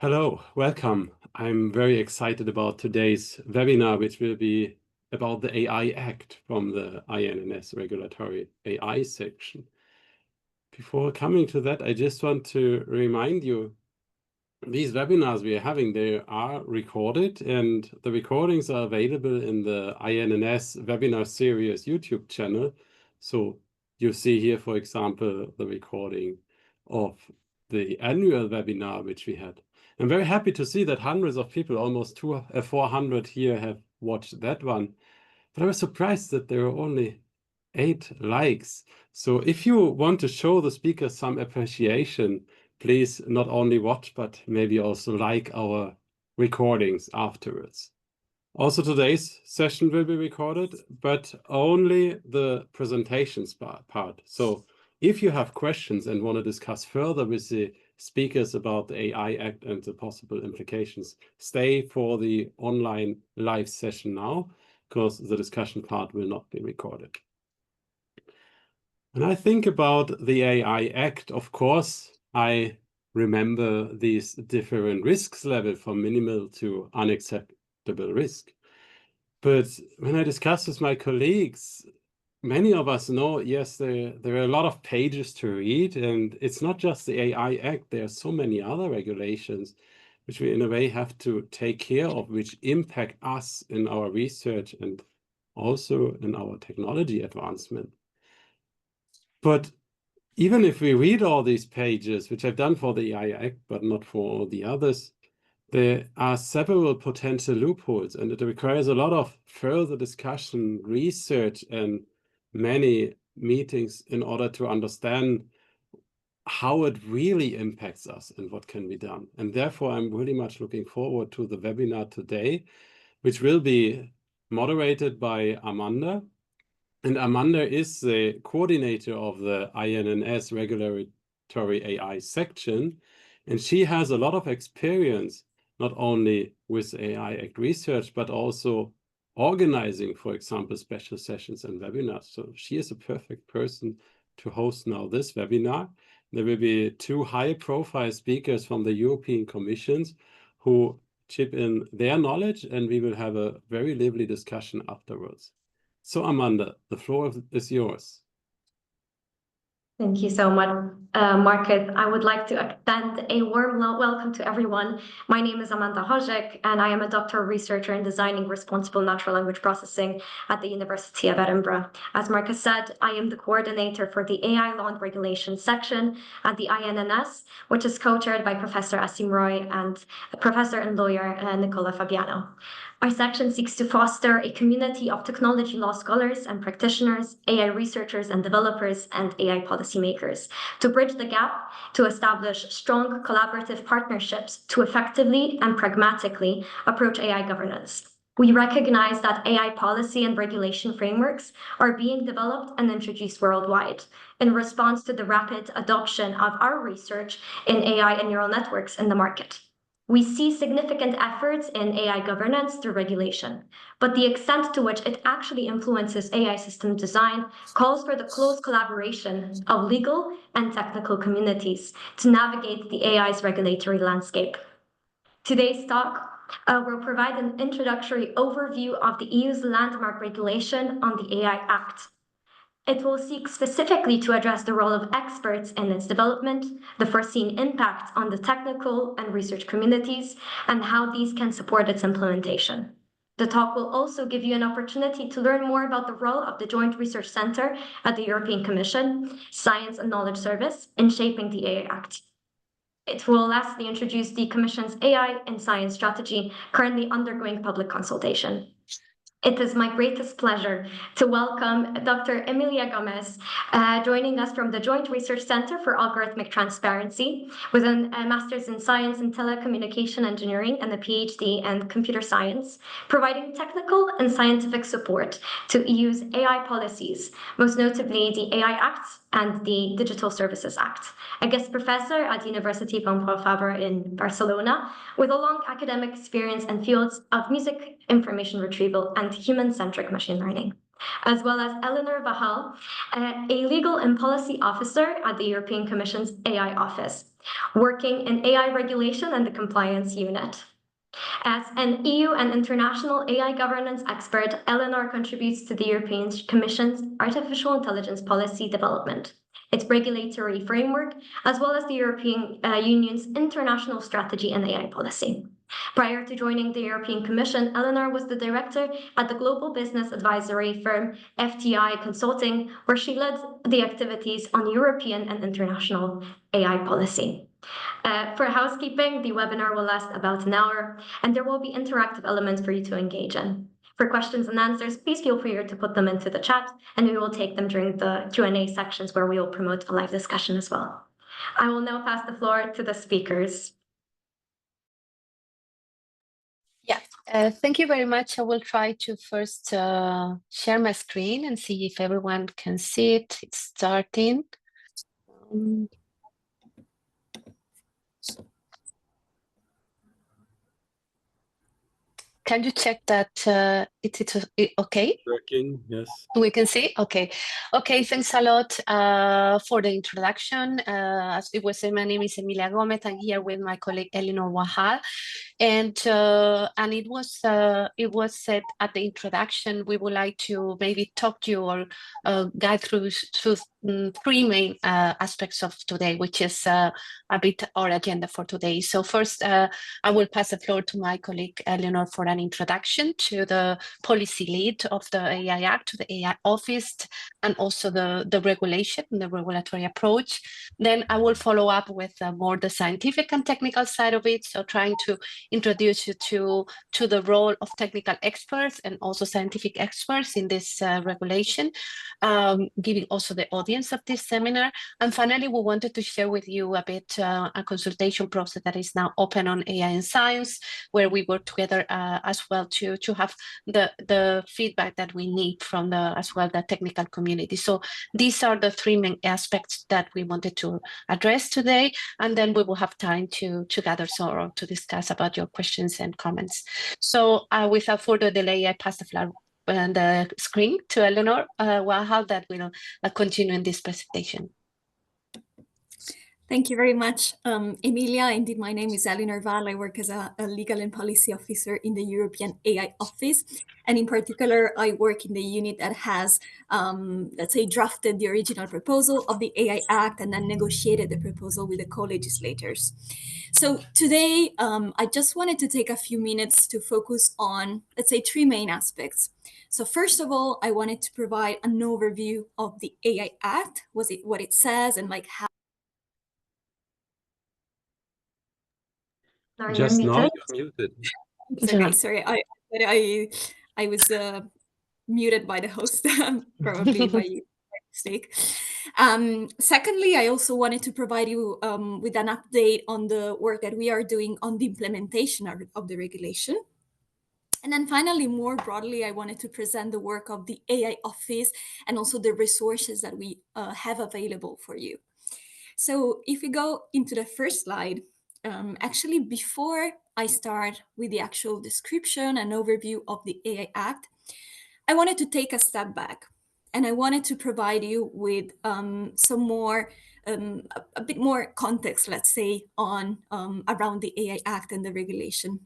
Hello, welcome. I'm very excited about today's webinar, which will be about the AI Act from the INNS regulatory AI section. Before coming to that, I just want to remind you, these webinars we are having, they are recorded, and the recordings are available in the INNS webinar series YouTube channel. So you see here, for example, the recording of the annual webinar, which we had. I'm very happy to see that hundreds of people, almost 400 here, have watched that one. But I was surprised that there are only 8 likes. So if you want to show the speakers some appreciation, please not only watch, but maybe also like our recordings afterwards. Also, today's session will be recorded, but only the presentations part. So if you have questions and want to discuss further with the speakers about the AI Act and the possible implications, stay for the online live session now, because the discussion part will not be recorded. When I think about the AI Act, of course, I remember these different risks level from minimal to unacceptable risk. But when I discuss with my colleagues, many of us know, yes, there are a lot of pages to read, and it's not just the AI Act, there are so many other regulations which we in a way have to take care of, which impact us in our research and also in our technology advancement. But even if we read all these pages, which I've done for the AI Act, but not for all the others, there are several potential loopholes, and it requires a lot of further discussion, research, and many meetings in order to understand how it really impacts us and what can be done. And therefore, I'm really much looking forward to the webinar today, which will be moderated by Amanda. And Amanda is the coordinator of the INNS regulatory AI section, and she has a lot of experience, not only with AI Act research, but also organizing, for example, special sessions and webinars. So she is a perfect person to host now this webinar. There will be 2 high-profile speakers from the European Commissions who chip in their knowledge, and we will have a very lively discussion afterwards. So Amanda, the floor is yours. Thank you so much, Marcus. I would like to extend a warm welcome to everyone. My name is Amanda Hojek, and I am a doctoral researcher in designing responsible natural language processing at the University of Edinburgh. As Marcus said, I am the coordinator for the AI Law and Regulation section at the INNS, which is co-chaired by Professor Asim Roy and Professor and lawyer Nicola Fabiano. Our section seeks to foster a community of technology law scholars and practitioners, AI researchers and developers, and AI policymakers to bridge the gap to establish strong collaborative partnerships to effectively and pragmatically approach AI governance. We recognize that AI policy and regulation frameworks are being developed and introduced worldwide in response to the rapid adoption of our research in AI and neural networks in the market. We see significant efforts in AI governance through regulation, but the extent to which it actually influences AI system design calls for the close collaboration of legal and technical communities to navigate the AI's regulatory landscape. Today's talk will provide an introductory overview of the EU's landmark regulation on the AI Act. It will seek specifically to address the role of experts in its development, the foreseen impact on the technical and research communities, and how these can support its implementation. The talk will also give you an opportunity to learn more about the role of the Joint Research Centre at the European Commission, Science and Knowledge Service, in shaping the AI Act. It will lastly introduce the Commission's AI and Science strategy, currently undergoing public consultation. It is my greatest pleasure to welcome Dr. Emilia Gómez, joining us from the Joint Research Centre for Algorithmic Transparency, with a Master's in Science and Telecommunication Engineering and a PhD in Computer Science, providing technical and scientific support to EU's AI policies, most notably the AI Act and the Digital Services Act. A guest professor at Universitat Pompeu Fabra in Barcelona, with a long academic experience in fields of music information retrieval and human-centric machine learning. as well as Eleanor Vahal, a legal and policy officer at the European Commission's AI office, working in AI regulation and the compliance unit. As an EU and international AI governance expert, Eleanor contributes to the European Commission's artificial intelligence policy development, its regulatory framework, as well as the European Union's international strategy and AI policy. Prior to joining the European Commission, Eleanor was the director at the global business advisory firm FTI Consulting, where she led the activities on European and international AI policy. For housekeeping, the webinar will last about an hour, and there will be interactive elements for you to engage in. For questions and answers, please feel free to put them into the chat, and we will take them during the Q&A sections where we will promote a live discussion as well. I will now pass the floor to the speakers. Yeah, thank you very much. I will try to first share my screen and see if everyone can see it. It's starting. Can you check that it's okay? Working, yes. We can see? Okay. Okay, thanks a lot for the introduction. As it was said, my name is Emilia Gómez. I'm here with my colleague Eleanor Vahal. And it was said at the introduction, we would like to maybe talk to you or guide through three main aspects of today, which is a bit our agenda for today. So first, I will pass the floor to my colleague Eleanor for an introduction to the policy lead of the AI Act, the AI Office, and also the regulation and the regulatory approach. Then I will follow up with more the scientific and technical side of it, so trying to introduce you to the role of technical experts and also scientific experts in this regulation, giving also the audience of this seminar. And finally, we wanted to share with you a bit a consultation process that is now open on AI and science, where we work together as well to have the feedback that we need from the technical community. So these are the three main aspects that we wanted to address today, and then we will have time to gather or to discuss about your questions and comments. So without further delay, I pass the floor and the screen to Eleanor Vahal that will continue in this presentation. Thank you very much, Emilia. Indeed, my name is Eleanor Vahal. I work as a legal and policy officer in the European AI Office. And in particular, I work in the unit that has, let's say, drafted the original proposal of the AI Act and then negotiated the proposal with the co-legislators. So today, I just wanted to take a few minutes to focus on, let's say, three main aspects. So first of all, I wanted to provide an overview of the AI Act, what it says, and like how. Just now you're muted. It's okay, sorry. I was muted by the host, probably by mistake. Secondly, I also wanted to provide you with an update on the work that we are doing on the implementation of the regulation. And then finally, more broadly, I wanted to present the work of the AI Office and also the resources that we have available for you. So if we go into the first slide, actually, before I start with the actual description and overview of the AI Act, I wanted to take a step back, and I wanted to provide you with some more, a bit more context, let's say, on around the AI Act and the regulation.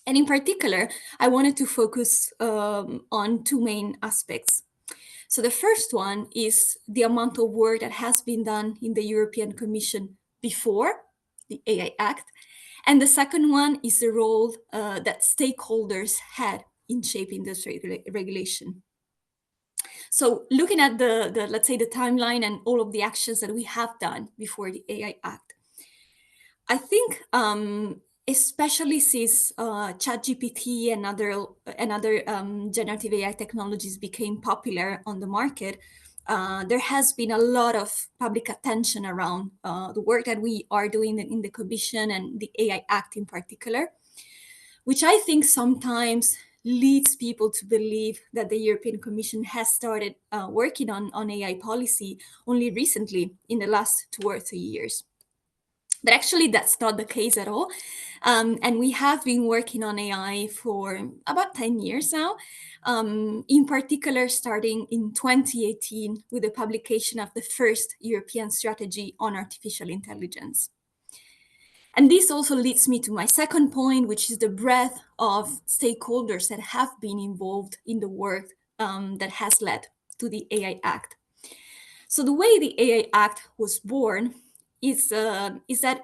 And in particular, I wanted to focus on two main aspects. So the first one is the amount of work that has been done in the European Commission before the AI Act. And the second one is the role that stakeholders had in shaping this regulation. So looking at the let's say, the timeline and all of the actions that we have done before the AI Act, I think especially since ChatGPT and other generative AI technologies became popular on the market, there has been a lot of public attention around the work that we are doing in the Commission and the AI Act in particular, which I think sometimes leads people to believe that the European Commission has started working on AI policy only recently in the last 2 or 3 years. But actually, that's not the case at all. And we have been working on AI for about 10 years now, in particular starting in 2018 with the publication of the first European strategy on artificial intelligence. And this also leads me to my second point, which is the breadth of stakeholders that have been involved in the work that has led to the AI Act. So the way the AI Act was born is that,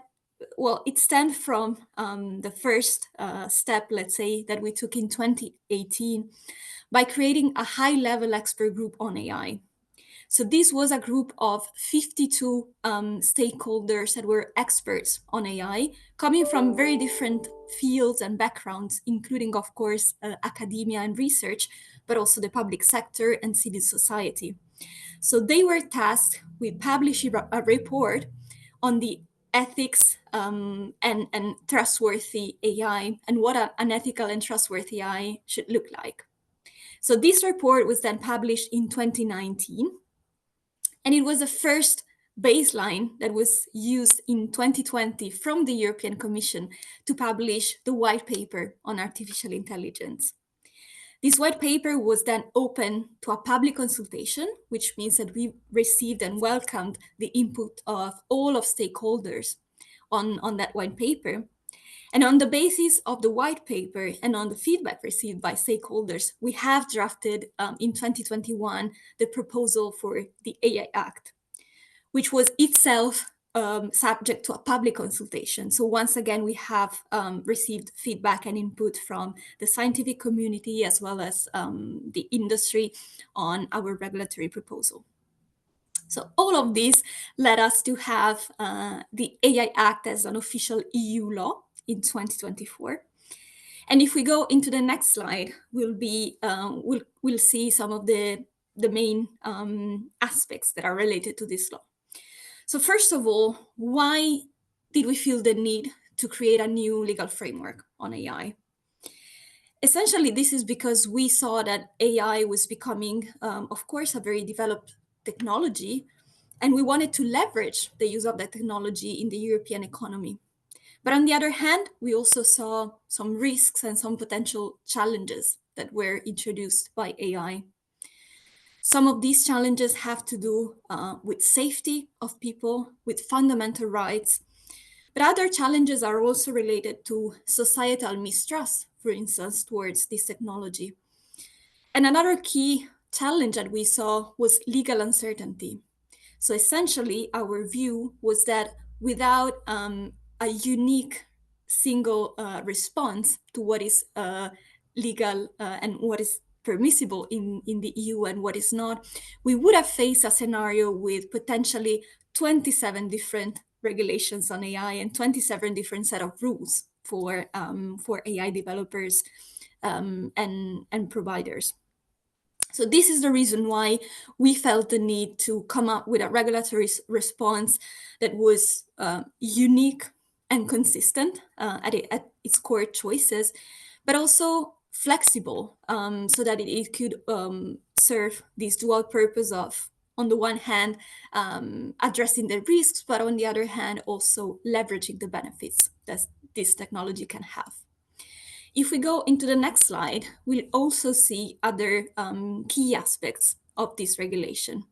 well, it stems from the first step, let's say, that we took in 2018 by creating a high-level expert group on AI. So this was a group of 52 stakeholders that were experts on AI, coming from very different fields and backgrounds, including, of course, academia and research, but also the public sector and civil society. So they were tasked with publishing a report on the ethics and trustworthy AI and what an ethical and trustworthy AI should look like. So this report was then published in 2019, and it was the first baseline that was used in 2020 from the European Commission to publish the white paper on artificial intelligence. This white paper was then open to a public consultation, which means that we received and welcomed the input of all of stakeholders on that white paper. And on the basis of the white paper and on the feedback received by stakeholders, we have drafted in 2021 the proposal for the AI Act, which was itself subject to a public consultation. So once again, we have received feedback and input from the scientific community as well as the industry on our regulatory proposal. So all of this led us to have the AI Act as an official EU law in 2024. And if we go into the next slide, we'll see some of the main aspects that are related to this law. So first of all, why did we feel the need to create a new legal framework on AI? Essentially, this is because we saw that AI was becoming, of course, a very developed technology, and we wanted to leverage the use of that technology in the European economy. But on the other hand, we also saw some risks and some potential challenges that were introduced by AI. Some of these challenges have to do with safety of people, with fundamental rights. But other challenges are also related to societal mistrust, for instance, towards this technology. And another key challenge that we saw was legal uncertainty. So essentially, our view was that without a unique single response to what is legal and what is permissible in the EU and what is not, we would have faced a scenario with potentially 27 different regulations on AI and 27 different set of rules for AI developers and providers. So this is the reason why we felt the need to come up with a regulatory response that was unique and consistent at its core choices, but also flexible so that it could serve this dual purpose of, on the one hand, addressing the risks, but on the other hand, also leveraging the benefits that this technology can have. If we go into the next slide, we'll also see other key aspects of this regulation.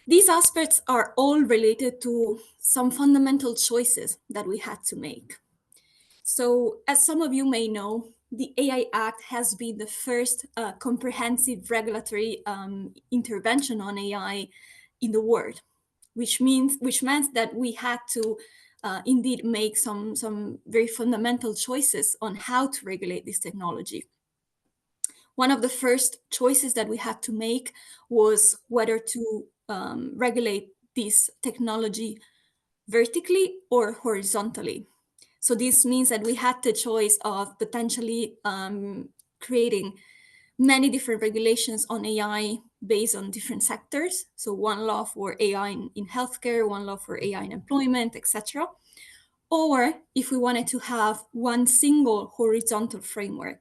These aspects are all related to some fundamental choices that we had to make. So, as some of you may know, the AI Act has been the first comprehensive regulatory intervention on AI in the world, which meant that we had to indeed make some very fundamental choices on how to regulate this technology. One of the first choices that we had to make was whether to regulate this technology vertically or horizontally. So this means that we had the choice of potentially creating many different regulations on AI based on different sectors. So one law for AI in healthcare, one law for AI in employment, etc. Or if we wanted to have one single horizontal framework.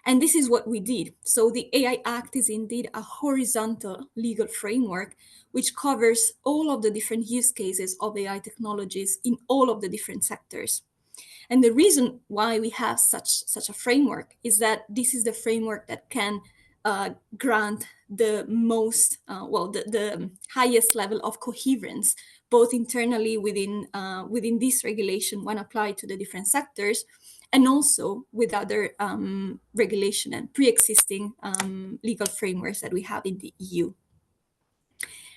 And this is what we did. So the AI Act is indeed a horizontal legal framework which covers all of the different use cases of AI technologies in all of the different sectors. And the reason why we have such a framework is that this is the framework that can grant the most, the highest level of coherence, both internally within this regulation when applied to the different sectors, and also with other regulation and pre-existing legal frameworks that we have in the EU.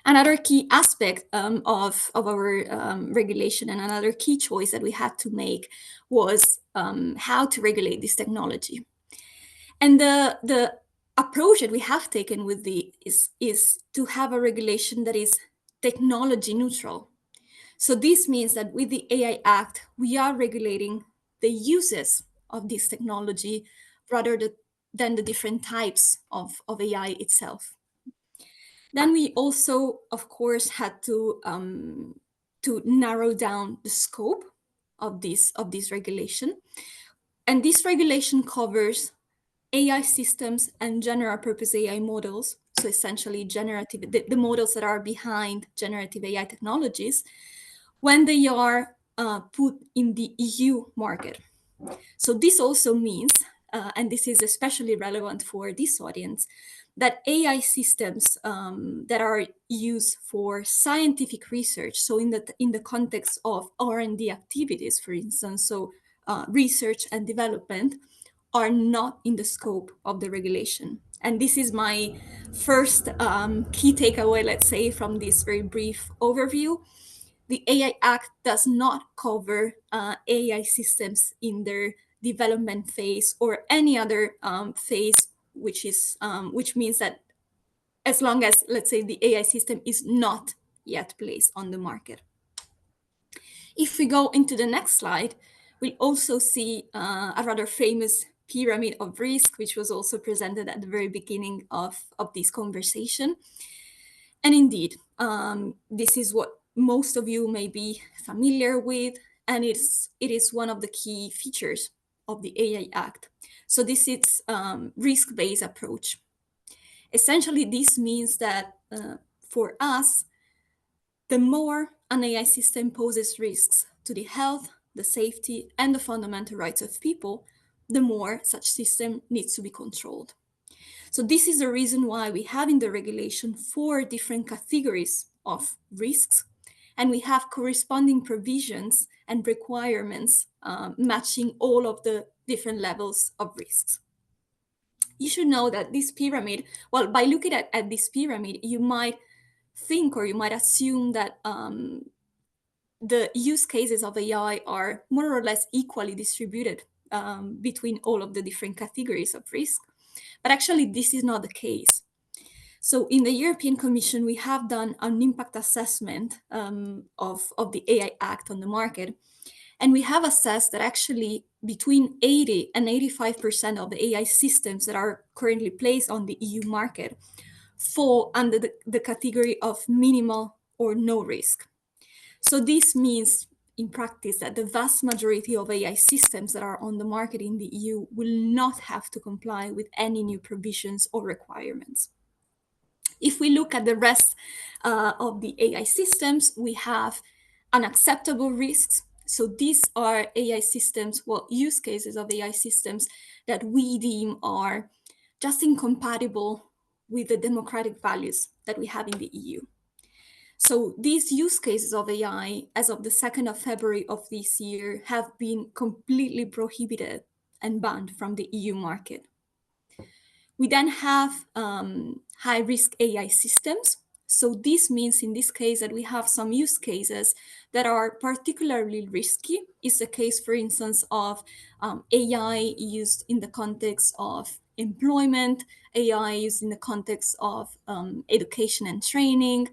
Another key aspect of our regulation, and another key choice that we had to make, was how to regulate this technology. And the approach that we have taken with is to have a regulation that is technology neutral. So this means that with the AI Act, we are regulating the uses of this technology rather than the different types of AI itself. Then we also, of course, had to narrow down the scope of this regulation. And this regulation covers AI systems and general purpose AI models. So essentially the models that are behind generative AI technologies when they are put in the EU market. So this also means, and this is especially relevant for this audience, that AI systems that are used for scientific research, so in the context of R&D activities, for instance, so research and development, are not in the scope of the regulation. And this is my first key takeaway, let's say, from this very brief overview. The AI Act does not cover AI systems in their development phase or any other phase, which means that as long as, let's say, the AI system is not yet placed on the market. If we go into the next slide, we also see a rather famous pyramid of risk, which was also presented at the very beginning of this conversation. And indeed, this is what most of you may be familiar with, and it is one of the key features of the AI Act. So this is risk-based approach. Essentially, this means that for us, the more an AI system poses risks to the health, the safety, and the fundamental rights of people, the more such system needs to be controlled. So this is the reason why we have in the regulation 4 different categories of risks, and we have corresponding provisions and requirements matching all of the different levels of risks. You should know that this pyramid, well, by looking at this pyramid, you might think or you might assume that the use cases of AI are more or less equally distributed between all of the different categories of risk. But actually, this is not the case. So in the European Commission, we have done an impact assessment of the AI Act on the market. And we have assessed that actually between 80 and 85% of the AI systems that are currently placed on the EU market fall under the category of minimal or no risk. So this means in practice that the vast majority of AI systems that are on the market in the EU will not have to comply with any new provisions or requirements. If we look at the rest of the AI systems, we have unacceptable risks. So these are AI systems, well, use cases of AI systems that we deem are just incompatible with the democratic values that we have in the EU. So these use cases of AI, as of the 2nd of February of this year, have been completely prohibited and banned from the EU market. We then have high-risk AI systems. So this means in this case that we have some use cases that are particularly risky. It's the case, for instance, of AI used in the context of employment, AI used in the context of education and training,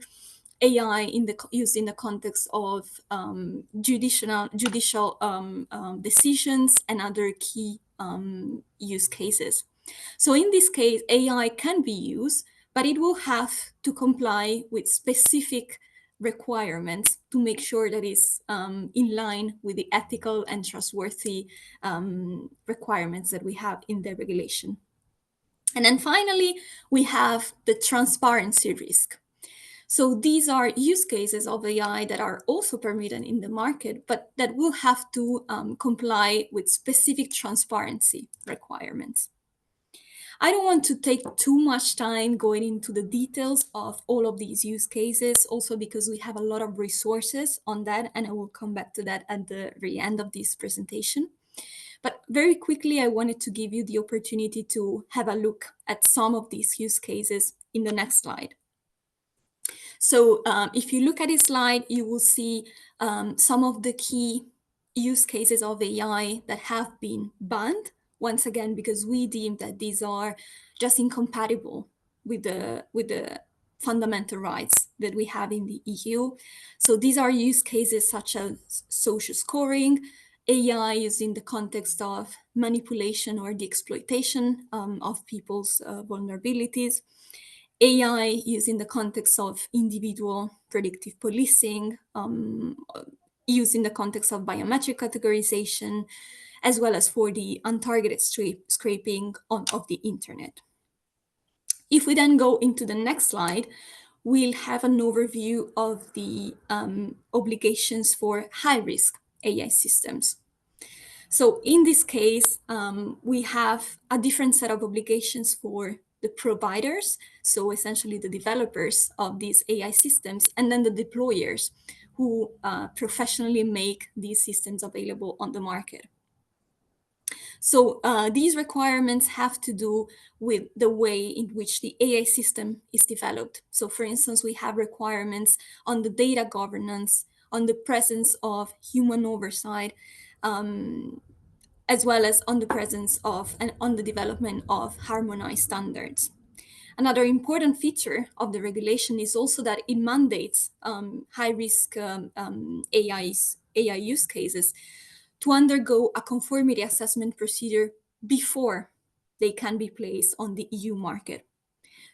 AI used in the context of judicial decisions and other key use cases. So in this case, AI can be used, but it will have to comply with specific requirements to make sure that it's in line with the ethical and trustworthy requirements that we have in the regulation. And then finally, we have the transparency risk. So these are use cases of AI that are also permitted in the market, but that will have to comply with specific transparency requirements. I don't want to take too much time going into the details of all of these use cases, also because we have a lot of resources on that, and I will come back to that at the very end of this presentation. But very quickly, I wanted to give you the opportunity to have a look at some of these use cases in the next slide. So if you look at this slide, you will see some of the key use cases of AI that have been banned, once again, because we deem that these are just incompatible with the fundamental rights that we have in the EU. So these are use cases such as social scoring, AI used in the context of manipulation or the exploitation of people's vulnerabilities, AI used in the context of individual predictive policing, used in the context of biometric categorization, as well as for the untargeted scraping of the internet. If we then go into the next slide, we'll have an overview of the obligations for high-risk AI systems. So in this case, we have a different set of obligations for the providers, so essentially the developers of these AI systems, and then the deployers who professionally make these systems available on the market. So these requirements have to do with the way in which the AI system is developed. So for instance, we have requirements on the data governance, on the presence of human oversight, as well as on the presence of and on the development of harmonized standards. Another important feature of the regulation is also that it mandates high-risk AI use cases to undergo a conformity assessment procedure before they can be placed on the EU market.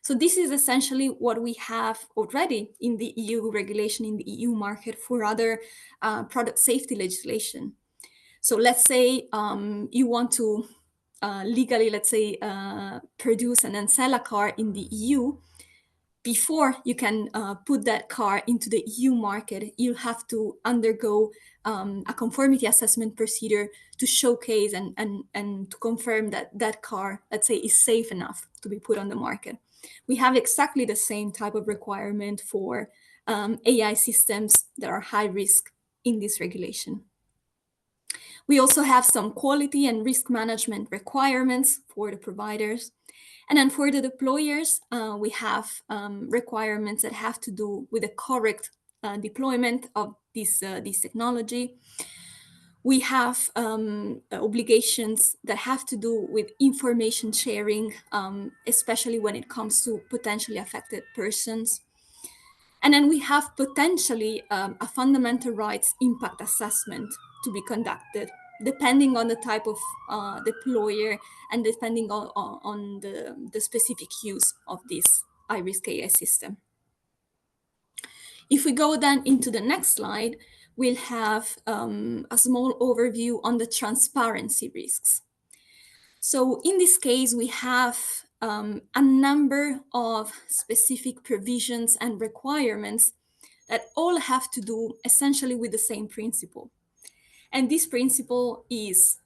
So this is essentially what we have already in the EU regulation, in the EU market for other product safety legislation. So let's say you want to legally, let's say, produce and then sell a car in the EU. Before you can put that car into the EU market, you have to undergo a conformity assessment procedure to showcase and to confirm that that car, let's say, is safe enough to be put on the market. We have exactly the same type of requirement for AI systems that are high risk in this regulation. We also have some quality and risk management requirements for the providers. And then for the deployers, we have requirements that have to do with the correct deployment of this technology. We have obligations that have to do with information sharing, especially when it comes to potentially affected persons. And then we have potentially a fundamental rights impact assessment to be conducted, depending on the type of deployer and depending on the specific use of this high-risk AI system. If we go then into the next slide, we'll have a small overview on the transparency risks. So in this case, we have a number of specific provisions and requirements that all have to do essentially with the same principle. And this principle is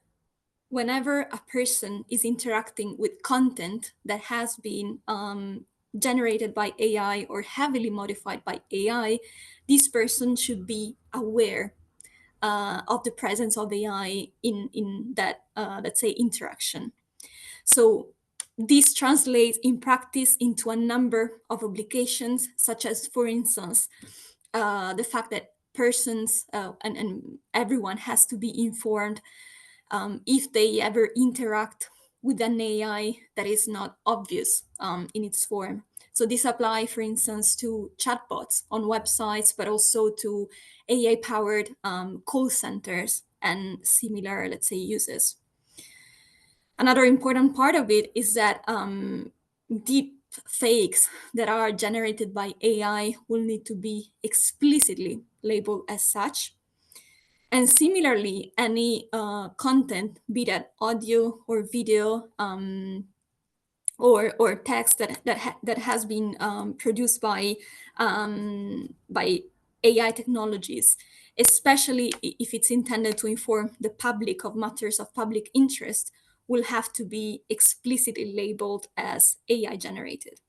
whenever a person is interacting with content that has been generated by AI or heavily modified by AI, this person should be aware of the presence of AI in that, let's say, interaction. So this translates in practice into a number of obligations, such as, for instance, the fact that persons and everyone has to be informed if they ever interact with an AI that is not obvious in its form. So this applies, for instance, to chatbots on websites, but also to AI-powered call centers and similar, let's say, uses. Another important part of it is that the fakes that are generated by AI will need to be explicitly labeled as such. And similarly, any content, be that audio or video or text that has been produced by AI technologies, especially if it's intended to inform the public of matters of public interest, will have to be explicitly labeled as AI generated.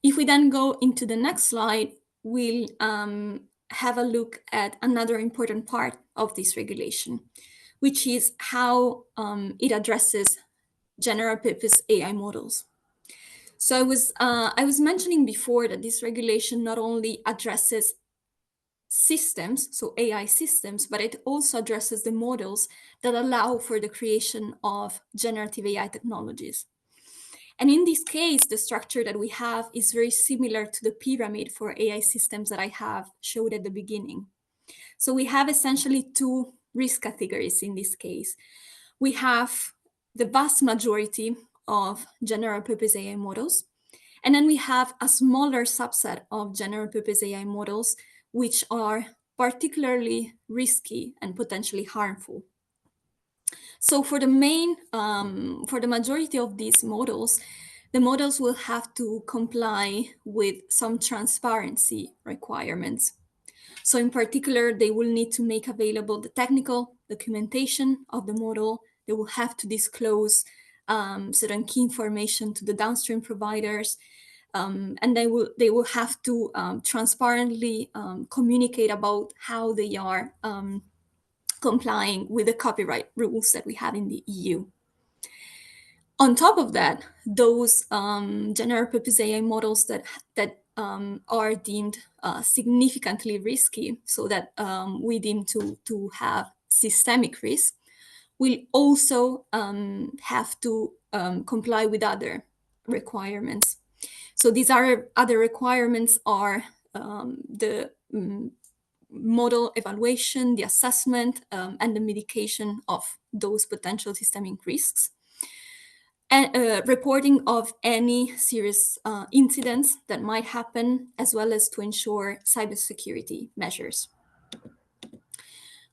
If we then go into the next slide, we'll have a look at another important part of this regulation, which is how it addresses general purpose AI models. So I was mentioning before that this regulation not only addresses systems, so AI systems, but it also addresses the models that allow for the creation of generative AI technologies. And in this case, the structure that we have is very similar to the pyramid for AI systems that I have showed at the beginning. So we have essentially two risk categories in this case. We have the vast majority of general purpose AI models, and then we have a smaller subset of general purpose AI models, which are particularly risky and potentially harmful. So for the majority of these models, the models will have to comply with some transparency requirements. So in particular, they will need to make available the technical documentation of the model. They will have to disclose certain key information to the downstream providers. And they will have to transparently communicate about how they are complying with the copyright rules that we have in the EU. On top of that, those general purpose AI models that are deemed significantly risky, so that we deem to have systemic risk, will also have to comply with other requirements. So these other requirements are the model evaluation, the assessment, and the mitigation of those potential systemic risks, and reporting of any serious incidents that might happen, as well as to ensure cybersecurity measures.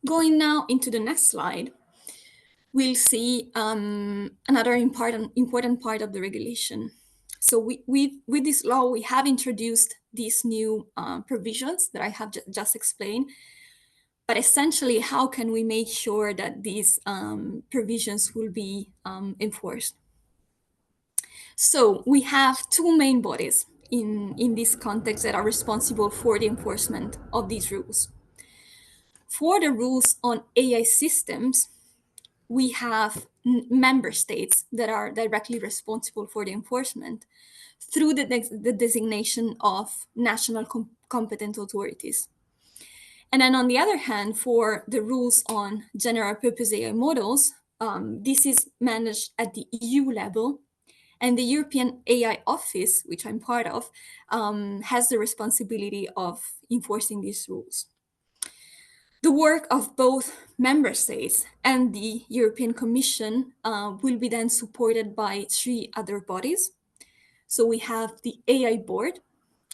Going now into the next slide, we'll see another important part of the regulation. So with this law, we have introduced these new provisions that I have just explained. But essentially, how can we make sure that these provisions will be enforced? So we have two main bodies in this context that are responsible for the enforcement of these rules. For the rules on AI systems, we have member states that are directly responsible for the enforcement through the designation of national competent authorities. And then on the other hand, for the rules on general purpose AI models, this is managed at the EU level, and the European AI Office, which I'm part of, has the responsibility of enforcing these rules. The work of both member states and the European Commission will be then supported by three other bodies. So we have the AI Board,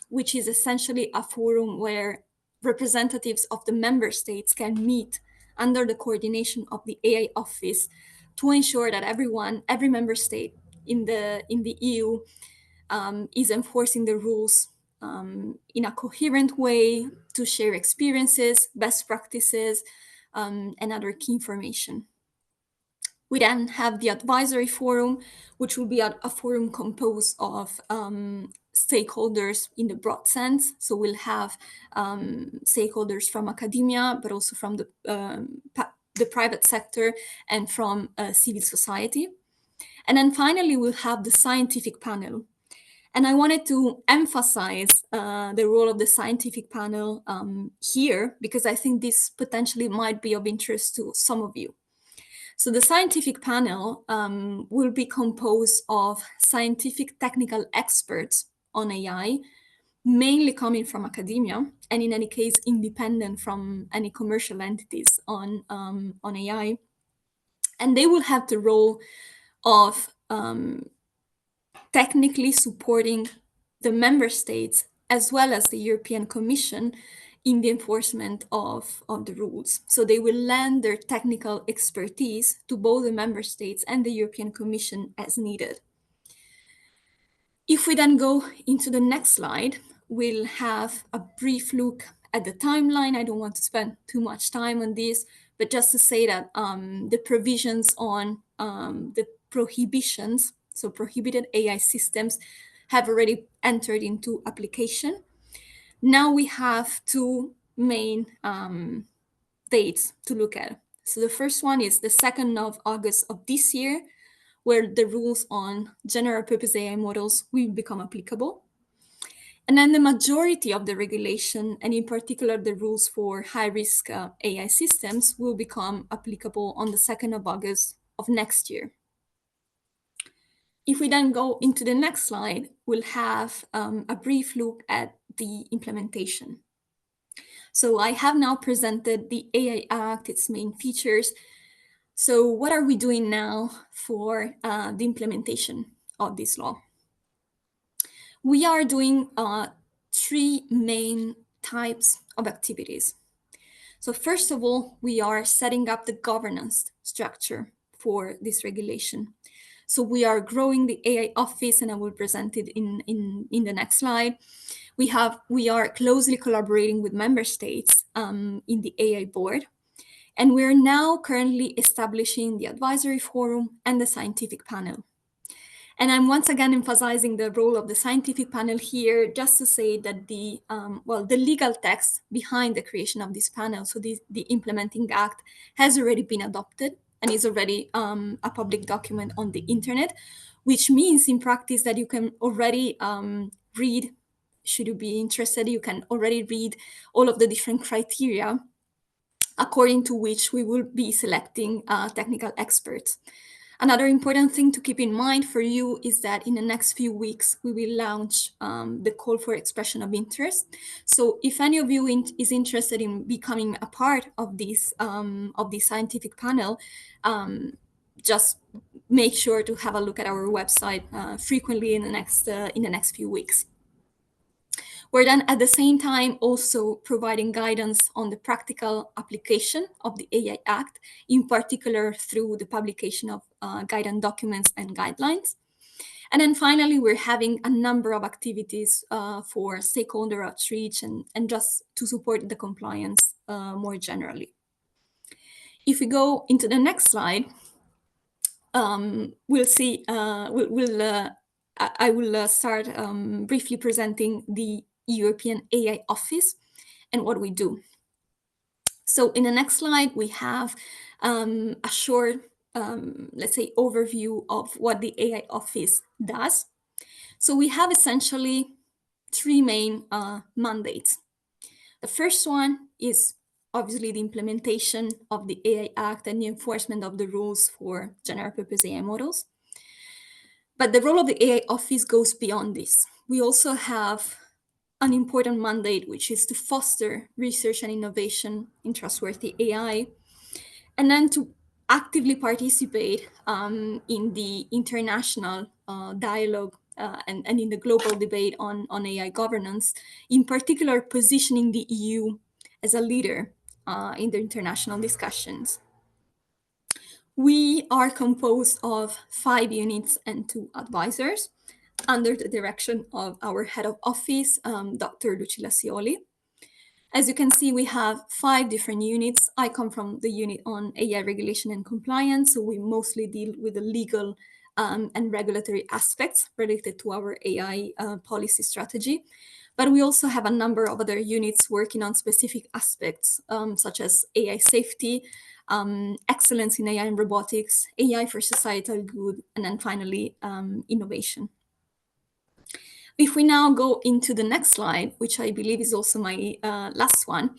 which is essentially a forum where representatives of the member states can meet under the coordination of the AI Office to ensure that every member state in the EU is enforcing the rules in a coherent way, to share experiences, best practices, and other key information. We then have the advisory forum, which will be a forum composed of stakeholders in the broad sense. So we'll have stakeholders from academia, but also from the private sector and from civil society. And then finally, we'll have the scientific panel. And I wanted to emphasize the role of the scientific panel here, because I think this potentially might be of interest to some of you. So the scientific panel will be composed of scientific technical experts on AI, mainly coming from academia, and in any case, independent from any commercial entities on AI. And they will have the role of technically supporting the member states as well as the European Commission in the enforcement of the rules. So they will lend their technical expertise to both the member states and the European Commission as needed. If we then go into the next slide, we'll have a brief look at the timeline. I don't want to spend too much time on this, but just to say that the provisions on the prohibitions, so prohibited AI systems, have already entered into application. Now we have two main dates to look at. So the first one is the 2nd of August of this year, where the rules on general purpose AI models will become applicable. And then the majority of the regulation, and in particular the rules for high-risk AI systems, will become applicable on the 2nd of August of next year. If we then go into the next slide, we'll have a brief look at the implementation. So I have now presented the AI Act, its main features. So what are we doing now for the implementation of this law? We are doing 3 main types of activities. So first of all, we are setting up the governance structure for this regulation. So we are growing the AI office, and I will present it in the next slide. We are closely collaborating with member states in the AI board. And we're now currently establishing the advisory forum and the scientific panel. And I'm once again emphasizing the role of the scientific panel here, just to say that the legal text behind the creation of this panel, so the Implementing Act, has already been adopted and is already a public document on the internet, which means in practice that you can already read, should you be interested, you can already read all of the different criteria according to which we will be selecting technical experts. Another important thing to keep in mind for you is that in the next few weeks, we will launch the call for expression of interest. So if any of you is interested in becoming a part of this scientific panel, just make sure to have a look at our website frequently in the next few weeks. We're then at the same time also providing guidance on the practical application of the AI Act, in particular through the publication of guidance documents and guidelines. And then finally, we're having a number of activities for stakeholder outreach and just to support the compliance more generally. If we go into the next slide, we'll see, I will start briefly presenting the European AI Office and what we do. So in the next slide, we have a short, let's say, overview of what the AI Office does. So we have essentially 3 main mandates. The first one is obviously the implementation of the AI Act and the enforcement of the rules for general purpose AI models. But the role of the AI Office goes beyond this. We also have an important mandate, which is to foster research and innovation in trustworthy AI, and then to actively participate in the international dialogue and in the global debate on AI governance, in particular positioning the EU as a leader in the international discussions. We are composed of 5 units and 2 advisors under the direction of our head of office, Dr. Lucilla Scioli. As you can see, we have 5 different units. I come from the unit on AI regulation and compliance, so we mostly deal with the legal and regulatory aspects related to our AI policy strategy. But we also have a number of other units working on specific aspects, such as AI safety, excellence in AI and robotics, AI for societal good, and then finally, innovation. If we now go into the next slide, which I believe is also my last one,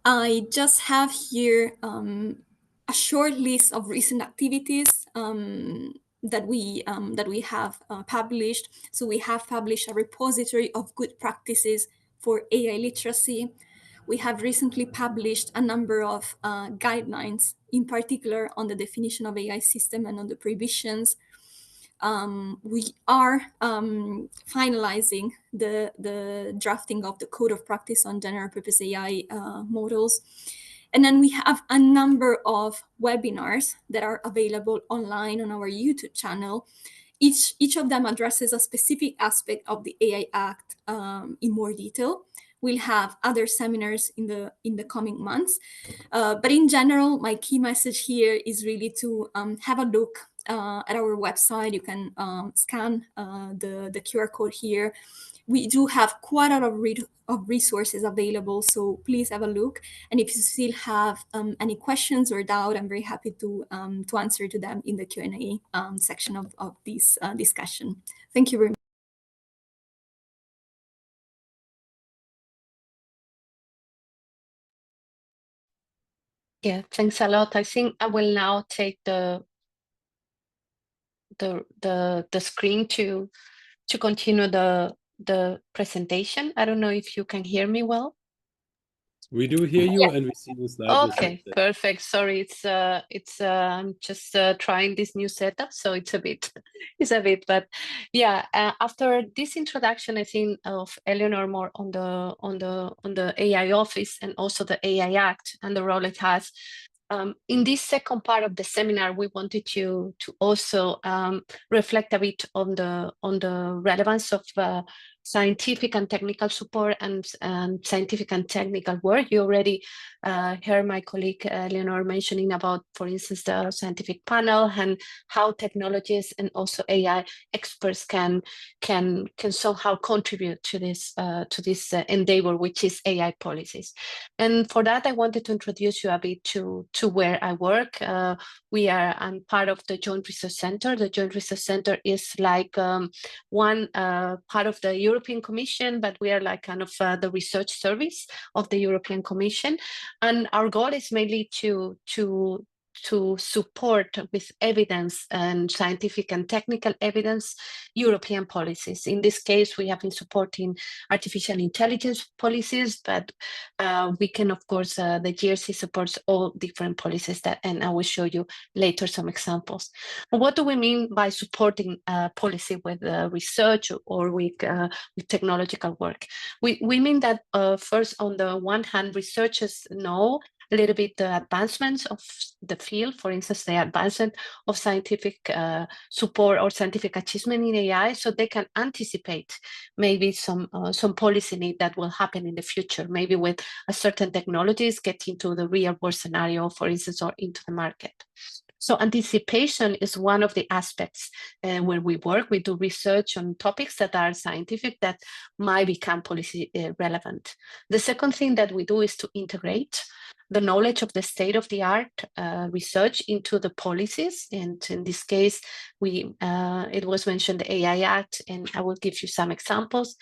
I just have here a short list of recent activities that we have published. So we have published a repository of good practices for AI literacy. We have recently published a number of guidelines, in particular on the definition of AI system and on the prohibitions. we are finalizing the drafting of the code of practice on general purpose AI models. And then we have a number of webinars that are available online on our YouTube channel. Each of them addresses a specific aspect of the AI Act in more detail. We'll have other seminars in the coming months. But in general, my key message here is really to have a look at our website. You can scan the QR code here. We do have quite a lot of resources available, so please have a look. And if you still have any questions or doubt, I'm very happy to answer to them in the Q&A section of this discussion. Thank you very much. Yeah, thanks a lot. I think I will now take the screen to continue the presentation. I don't know if you can hear me well. We do hear you, and we see the slide. Okay, perfect. Sorry, I'm just trying this new setup, so it's a bit, but yeah. After this introduction, I think of Eleanor more on the AI Office and also the AI Act and the role it has. In this second part of the seminar, we wanted to also reflect a bit on the relevance of scientific and technical support and scientific and technical work. You already heard my colleague Leonor mentioning about, for instance, the scientific panel and how technologists and also AI experts can somehow contribute to this endeavor, which is AI policies. And for that, I wanted to introduce you a bit to where I work. I'm part of the Joint Research Center. The Joint Research Center is like one part of the European Commission, but we are like kind of the research service of the European Commission. And our goal is mainly to support with evidence and scientific and technical evidence European policies. In this case, we have been supporting artificial intelligence policies, but we can, of course, the GRC supports all different policies and I will show you later some examples. What do we mean by supporting policy with research or with technological work? We mean that first, on the one hand, researchers know a little bit the advancements of the field, for instance, the advancement of scientific support or scientific achievement in AI, so they can anticipate maybe some policy need that will happen in the future, maybe with a certain technologies get into the real world scenario, for instance, or into the market. So anticipation is one of the aspects where we work. We do research on topics that are scientific that might become policy relevant. The second thing that we do is to integrate the knowledge of the state-of-the-art research into the policies. And in this case, it was mentioned the AI Act, and I will give you some examples.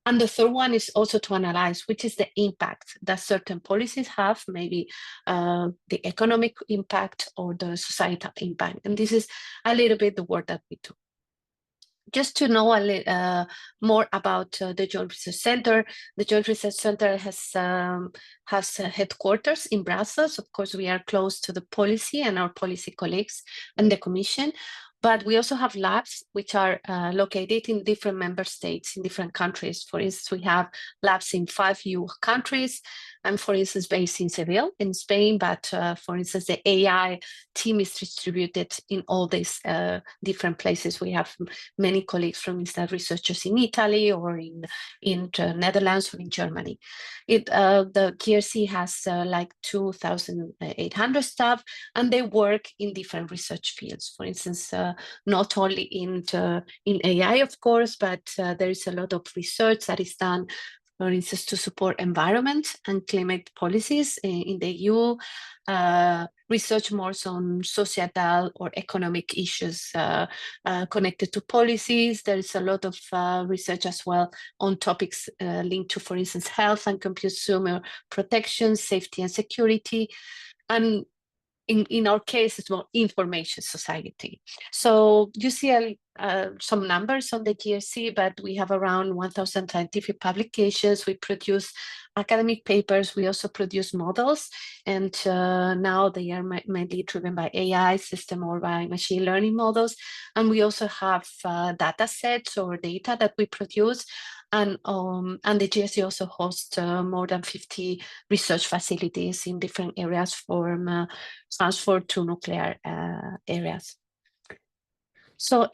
And the third one is also to analyze which is the impact that certain policies have, maybe the economic impact or the societal impact. And this is a little bit the work that we do. Just to know a little more about the Joint Research Center, the Joint Research Center has headquarters in Brussels. Of course, we are close to the policy and our policy colleagues and the Commission. But we also have labs which are located in different member states, in different countries. For instance, we have labs in 5 EU countries. I'm, for instance, based in Seville, in Spain, but for instance, the AI team is distributed in all these different places. We have many colleagues from instead researchers in Italy or in the Netherlands or in Germany. The GRC has like 2,800 staff, and they work in different research fields. For instance, not only in AI, of course, but there is a lot of research that is done, for instance, to support environment and climate policies in the EU, research more on societal or economic issues connected to policies. There is a lot of research as well on topics linked to, for instance, health and consumer protection, safety and security. And in our case, it's more information society. So you see some numbers on the GRC, but we have around 1,000 scientific publications. We produce academic papers. We also produce models, and now they are mainly driven by AI system or by machine learning models. And we also have data sets or data that we produce. And the GRC also hosts more than 50 research facilities in different areas from transport to nuclear areas. So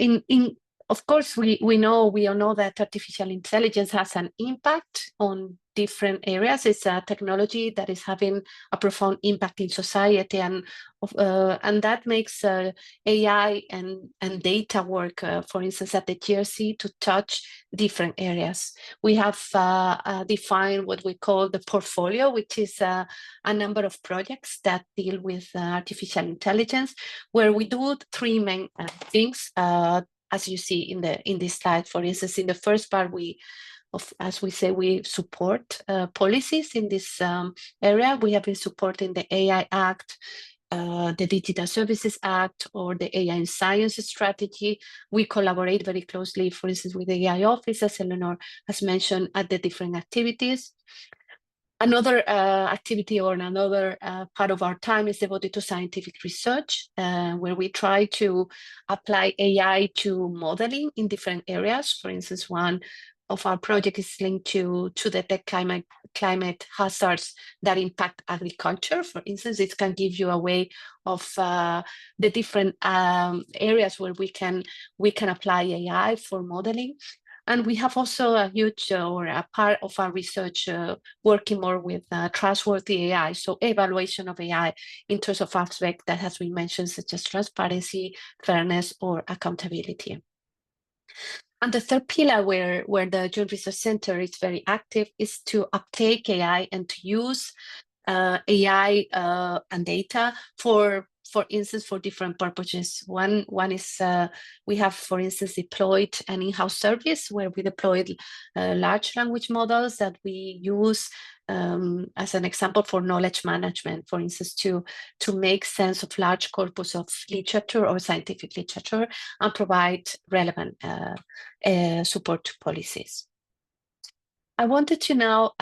of course, we all know that artificial intelligence has an impact on different areas. It's a technology that is having a profound impact in society, and that makes AI and data work, for instance, at the GRC, to touch different areas. We have defined what we call the portfolio, which is a number of projects that deal with artificial intelligence, where we do three main things. As you see in this slide, for instance, in the first part, as we say, we support policies in this area. We have been supporting the AI Act, the Digital Services Act, or the AI in Science strategy. We collaborate very closely, for instance, with the AI office, as Eleanor has mentioned, at the different activities. Another activity or another part of our time is devoted to scientific research, where we try to apply AI to modeling in different areas. For instance, one of our projects is linked to detect climate hazards that impact agriculture. For instance, it can give you a way of the different areas where we can apply AI for modeling. And we have also a huge or a part of our research working more with trustworthy AI, so evaluation of AI in terms of aspects that has been mentioned, such as transparency, fairness, or accountability. And the third pillar where the Joint Research Center is very active is to uptake AI and to use AI and data for instance, for different purposes. One is we have, for instance, deployed an in-house service where we deployed large language models that we use as an example for knowledge management, for instance, to make sense of large corpus of literature or scientific literature and provide relevant support to policies. I wanted to now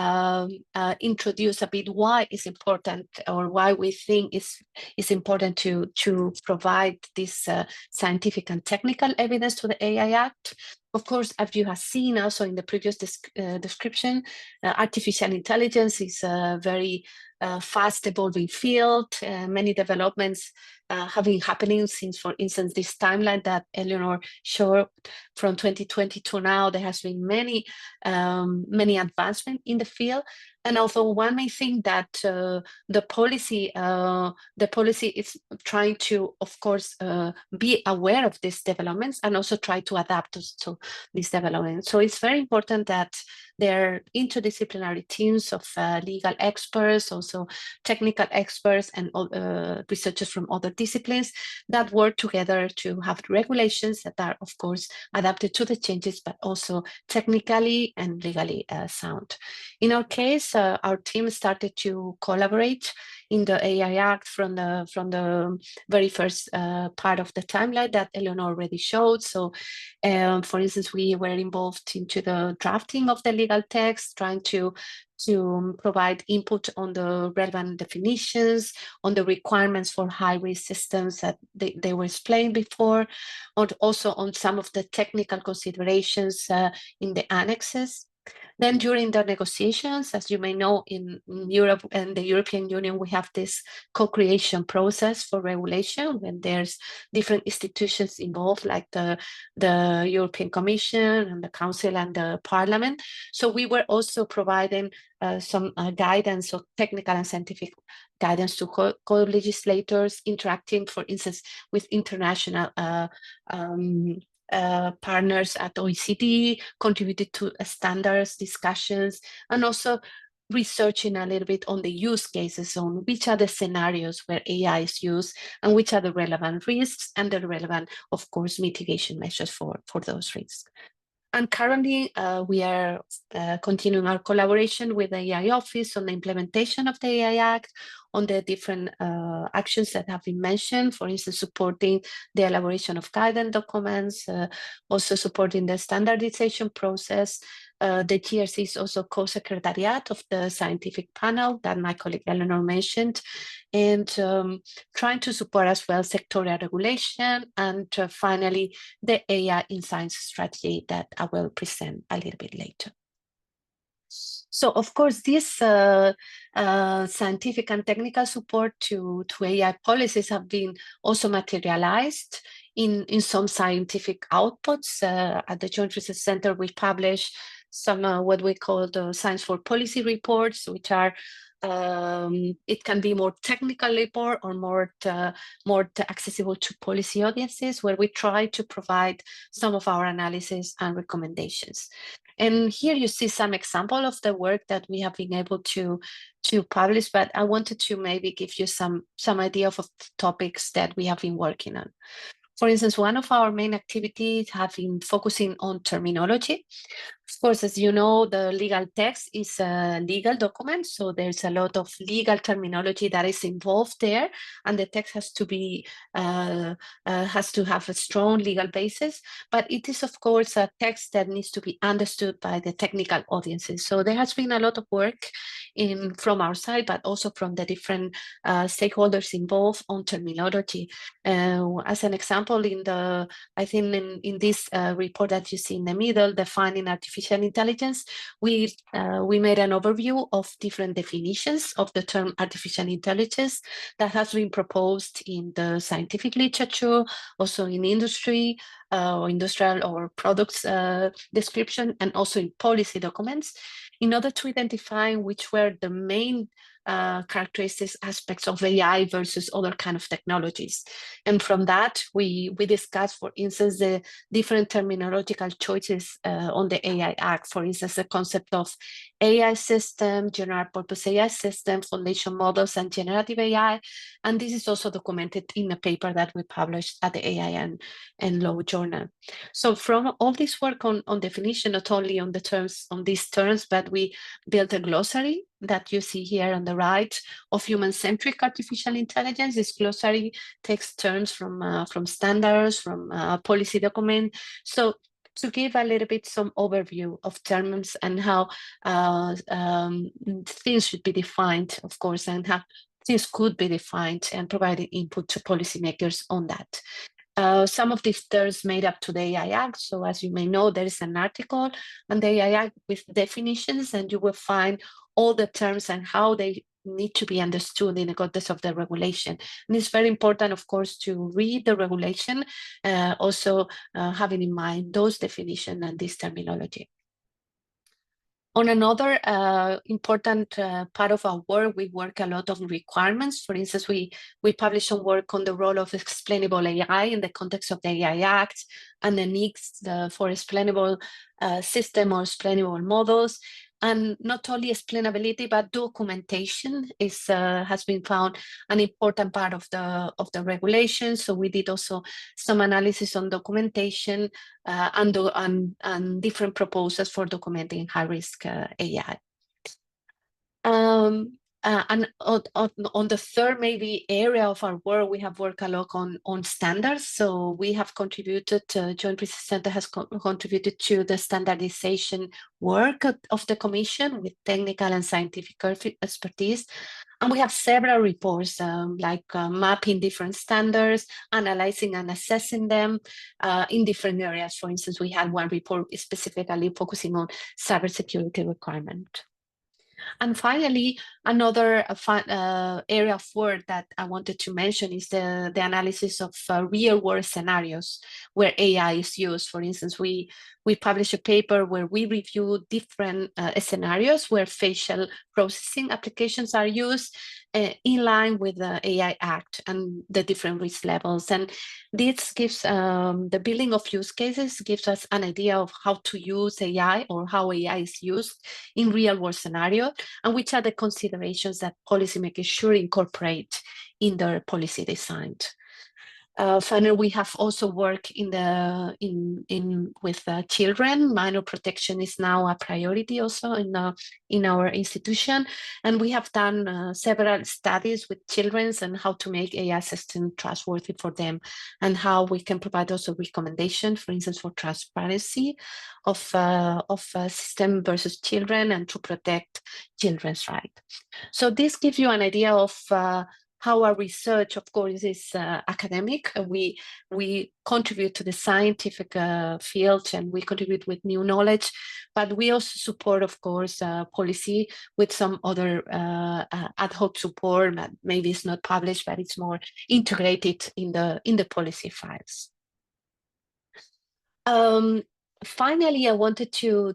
introduce a bit why it's important, or why we think it's important to provide this scientific and technical evidence to the AI Act. Of course, as you have seen also in the previous description, artificial intelligence is a very fast evolving field. Many developments have been happening since, for instance, this timeline that Eleanor showed from 2020 to now. There has been many advancements in the field. And although one may think that the policy is trying to, of course, be aware of these developments and also try to adapt to these developments. So it's very important that there are interdisciplinary teams of legal experts, also technical experts, and researchers from other disciplines that work together to have regulations that are, of course, adapted to the changes, but also technically and legally sound. In our case, our team started to collaborate in the AI Act from the very first part of the timeline that Eleanor already showed. So, for instance, we were involved into the drafting of the legal text, trying to provide input on the relevant definitions, on the requirements for high-risk systems that they were explained before, and also on some of the technical considerations in the annexes. Then during the negotiations, as you may know, in Europe and the European Union, we have this co-creation process for regulation when there's different institutions involved, like the European Commission and the Council and the Parliament. So we were also providing some guidance, or technical and scientific guidance to co-legislators, interacting, for instance, with international partners at OECD, contributed to standards discussions, and also researching a little bit on the use cases, on which are the scenarios where AI is used and which are the relevant risks and the relevant, of course, mitigation measures for those risks. And currently, we are continuing our collaboration with the AI Office on the implementation of the AI Act, on the different actions that have been mentioned, for instance, supporting the elaboration of guidance documents, also supporting the standardization process. The GRC is also co-secretariat of the scientific panel that my colleague Eleanor mentioned, and trying to support as well sectorial regulation, and finally the AI in science strategy that I will present a little bit later. So, of course, this scientific and technical support to AI policies have been also materialized in some scientific outputs. At the Joint Research Center, we publish some what we call the Science for Policy reports, which are it can be more technical report or more accessible to policy audiences, where we try to provide some of our analysis and recommendations. And here you see some example of the work that we have been able to publish, but I wanted to maybe give you some idea of topics that we have been working on. For instance, one of our main activities have been focusing on terminology. Of course, as you know, the legal text is a legal document, so there's a lot of legal terminology that is involved there, and the text has to be has to have a strong legal basis. But it is, of course, a text that needs to be understood by the technical audiences. So there has been a lot of work from our side, but also from the different stakeholders involved on terminology. As an example, I think in this report that you see in the middle, defining artificial intelligence, we made an overview of different definitions of the term artificial intelligence that has been proposed in the scientific literature, also in industry, or industrial or products description, and also in policy documents, in order to identify which were the main characteristics aspects of AI versus other kind of technologies. And from that, we discussed, for instance, the different terminological choices on the AI Act. For instance, the concept of AI system, general purpose AI system, foundation models, and generative AI. And this is also documented in a paper that we published at the AI and Law Journal. So from all this work on definition, not only on these terms, but we built a glossary that you see here on the right of human-centric artificial intelligence. This glossary takes terms from standards, from policy document. So to give a little bit some overview of terms and how things should be defined, of course, and how things could be defined, and providing input to policymakers on that. Some of these terms made up to the AI Act. So as you may know, there is an article on the AI Act with definitions, and you will find all the terms and how they need to be understood in the context of the regulation. And it's very important, of course, to read the regulation, also having in mind those definitions and this terminology. On another important part of our work, we work a lot on requirements. For instance, we publish some work on the role of explainable AI in the context of the AI Act, and the needs for explainable system or explainable models. And not only explainability, but documentation has been found an important part of the regulation. So we did also some analysis on documentation and different proposals for documenting high-risk AI. And on the third maybe area of our work, we have worked a lot on standards. So we have contributed, Joint Research Center has contributed to the standardization work of the Commission with technical and scientific expertise. And we have several reports mapping different standards, analyzing and assessing them in different areas. For instance, we had one report specifically focusing on cybersecurity requirement. And finally, another area of work that I wanted to mention is the analysis of real-world scenarios where AI is used. For instance, we published a paper where we review different scenarios where facial processing applications are used in line with the AI Act and the different risk levels. And this gives the building of use cases gives us an idea of how to use AI or how AI is used in real-world scenarios, and which are the considerations that policymakers should incorporate in their policy design. Finally, we have also worked with children. Minor protection is now a priority also in our institution, and we have done several studies with children and how to make AI assistant trustworthy for them, and how we can provide also recommendations, for instance, for transparency of system versus children and to protect children's rights. So this gives you an idea of how our research, of course, is academic. We contribute to the scientific field, and we contribute with new knowledge, but we also support, of course, policy with some other ad hoc support. Maybe it's not published, but it's more integrated in the policy files. Finally, I wanted to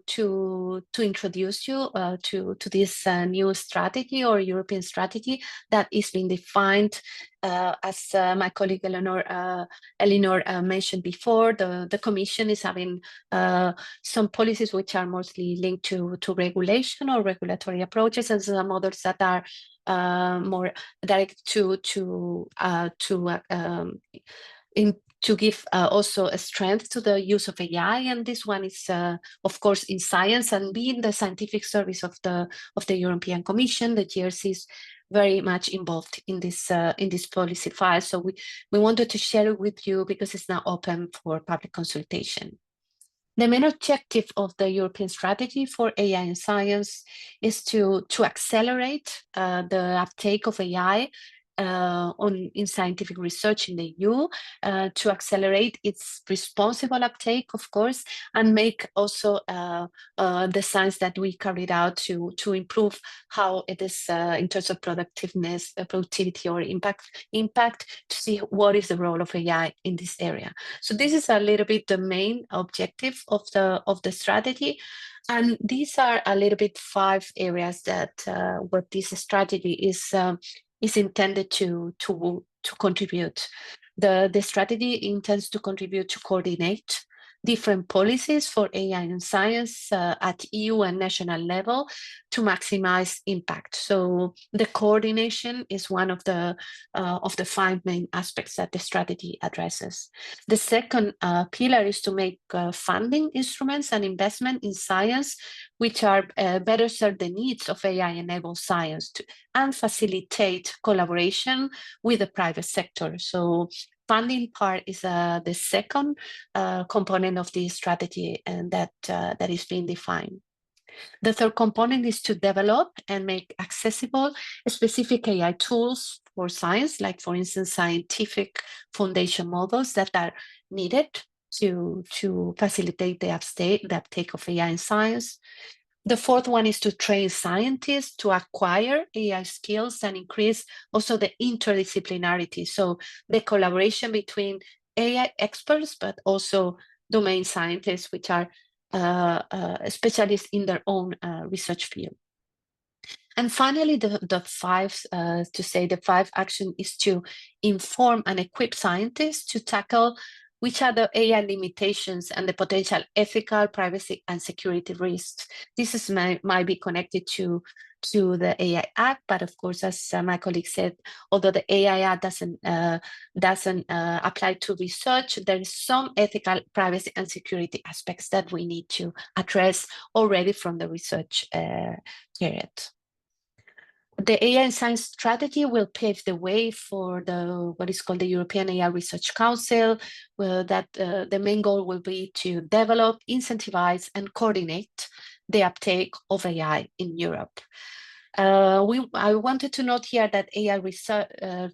introduce you to this new strategy or European strategy that is being defined, as my colleague Eleanor mentioned before. The Commission is having some policies which are mostly linked to regulation or regulatory approaches, and some others that are more direct to give also a strength to the use of AI, and this one is, of course, in science and being the scientific service of the European Commission. The GRC is very much involved in this policy file, so we wanted to share it with you because it's now open for public consultation. The main objective of the European strategy for AI in science is to accelerate the uptake of AI in scientific research in the EU, to accelerate its responsible uptake, of course, and make also the science that we carried out to improve how it is in terms of productiveness, productivity, or impact, to see what is the role of AI in this area. So this is a little bit the main objective of the strategy. And these are a little bit 5 areas that what this strategy is intended to contribute. The strategy intends to contribute to coordinate different policies for AI and science at EU and national level to maximize impact. So the coordination is one of the 5 main aspects that the strategy addresses. The second pillar is to make funding instruments and investment in science which are better serve the needs of AI-enabled science and facilitate collaboration with the private sector. So funding part is the second component of the strategy, and that is being defined. The third component is to develop and make accessible specific AI tools for science, like, for instance, scientific foundation models that are needed to facilitate the uptake of AI in science. The fourth one is to train scientists to acquire AI skills and increase also the interdisciplinarity, so the collaboration between AI experts, but also domain scientists, which are specialists in their own research field. And finally, the 5 action is to inform and equip scientists to tackle which are the AI limitations and the potential ethical, privacy, and security risks. This might be connected to the AI Act, but of course, as my colleague said, although the AI Act doesn't apply to research, there is some ethical, privacy, and security aspects that we need to address already from the research period. The AI and Science Strategy will pave the way for what is called the European AI Research Council, that the main goal will be to develop, incentivize, and coordinate the uptake of AI in Europe. I wanted to note here that AI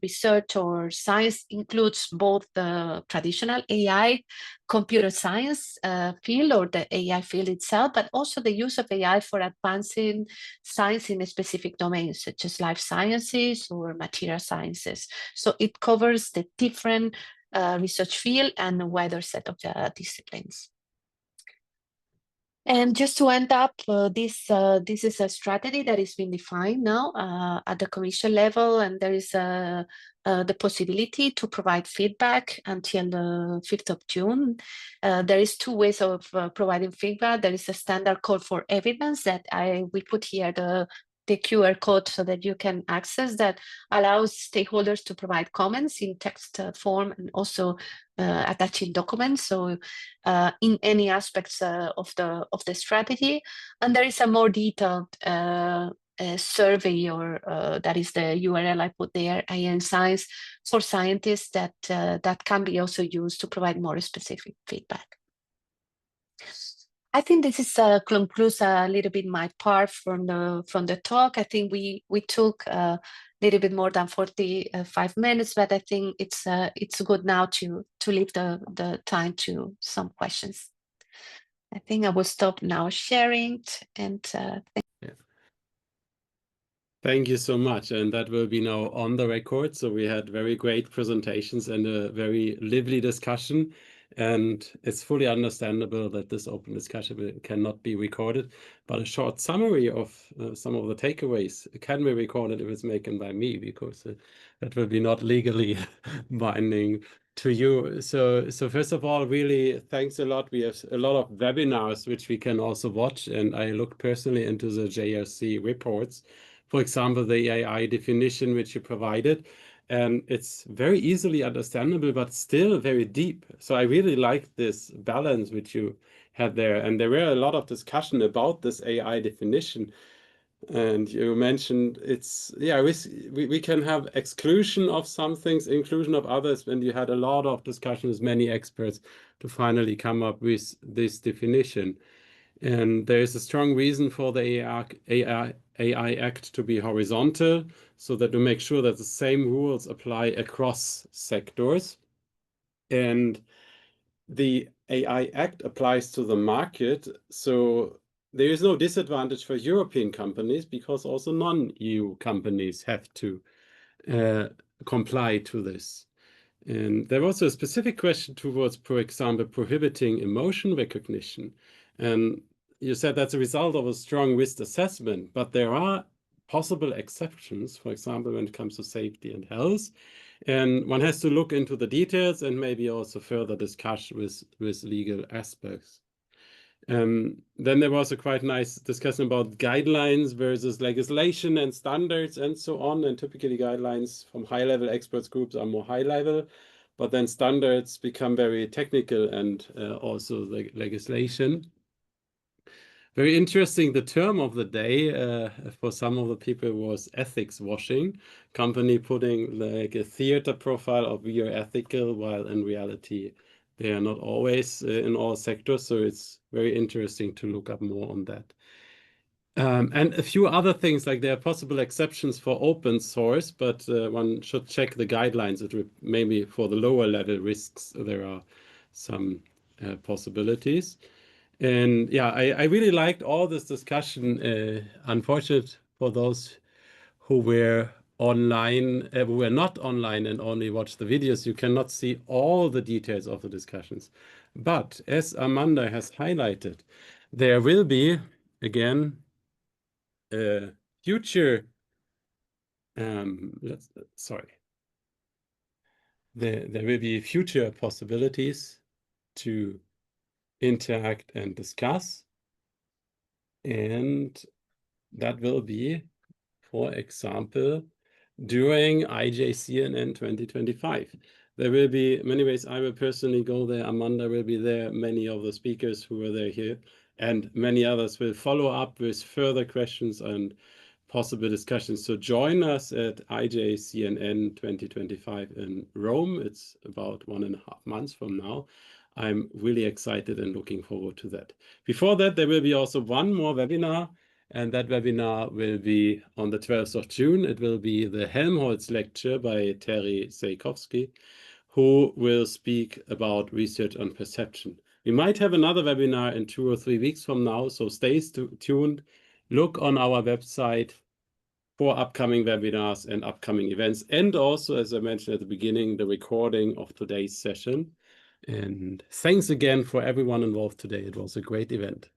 research or science includes both the traditional AI, computer science field or the AI field itself, but also the use of AI for advancing science in specific domains, such as life sciences or material sciences. So it covers the different research field and a wider set of disciplines. And just to end up, this is a strategy that is being defined now at the Commission level, and there is the possibility to provide feedback until the 5th of June. There is 2 ways of providing feedback. There is a standard call for evidence that we put here QR code so that you can access, that allows stakeholders to provide comments in text form and also attaching documents. So in any aspects of the strategy, and there is a more detailed survey, or that is the URL I put there, INNS for scientists, that that can be also used to provide more specific feedback. I think this is concludes a little bit my part from the talk. I think we took a little bit more than 45 minutes, but I think it's good now to leave the time to some questions. I think I will stop now sharing, and Thank you so much. And that will be now on the record. So we had very great presentations and a very lively discussion. And it's fully understandable that this open discussion cannot be recorded, but a short summary of some of the takeaways can be recorded if it's made by me, because that will be not legally binding to you. So first of all, really thanks a lot. We have a lot of webinars which we can also watch, and I looked personally into the JRC reports. For example, the AI definition which you provided, and it's very easily understandable, but still very deep. So I really like this balance which you had there. And there were a lot of discussion about this AI definition. And you mentioned it's, yeah, we can have exclusion of some things, inclusion of others, when you had a lot of discussion with many experts to finally come up with this definition. And there is a strong reason for the AI Act to be horizontal, so that to make sure that the same rules apply across sectors. And the AI Act applies to the market, so there is no disadvantage for European companies, because also non-EU companies have to comply to this. And there was a specific question towards, for example, prohibiting emotion recognition. And you said that's a result of a strong risk assessment, but there are possible exceptions, for example, when it comes to safety and health. And one has to look into the details and maybe also further discuss with legal aspects. Then there was a quite nice discussion about guidelines versus legislation and standards and so on. And typically guidelines from high-level experts groups are more high-level, but then standards become very technical, and also the legislation. Very interesting, the term of the day for some of the people was ethics washing. Company putting like a theater profile of we are ethical, while in reality they are not always in all sectors. So it's very interesting to look up more on that. And a few other things, like there are possible exceptions for open source, but one should check the guidelines. Maybe for the lower level risks, there are some possibilities. And yeah, I really liked all this discussion. Unfortunate for those who were online, who were not online and only watched the videos, you cannot see all the details of the discussions. But as Amanda has highlighted, there will be, again, future, there will be future possibilities to interact and discuss, and that will be, for example, during IJCNN 2025. There will be many ways. I will personally go there. Amanda will be there. Many of the speakers who were there here, and many others will follow up with further questions and possible discussions. So join us at IJCNN 2025 in Rome. It's about 1.5 months from now. I'm really excited and looking forward to that. Before that, there will be also one more webinar, and that webinar will be on the 12th of June. It will be the Helmholtz lecture by Terry Sajkowski, who will speak about research on perception. We might have another webinar in 2 or 3 weeks from now, so stay tuned. Look on our website for upcoming webinars and upcoming events, and also, as I mentioned at the beginning, the recording of today's session. And thanks again for everyone involved today. It was a great event.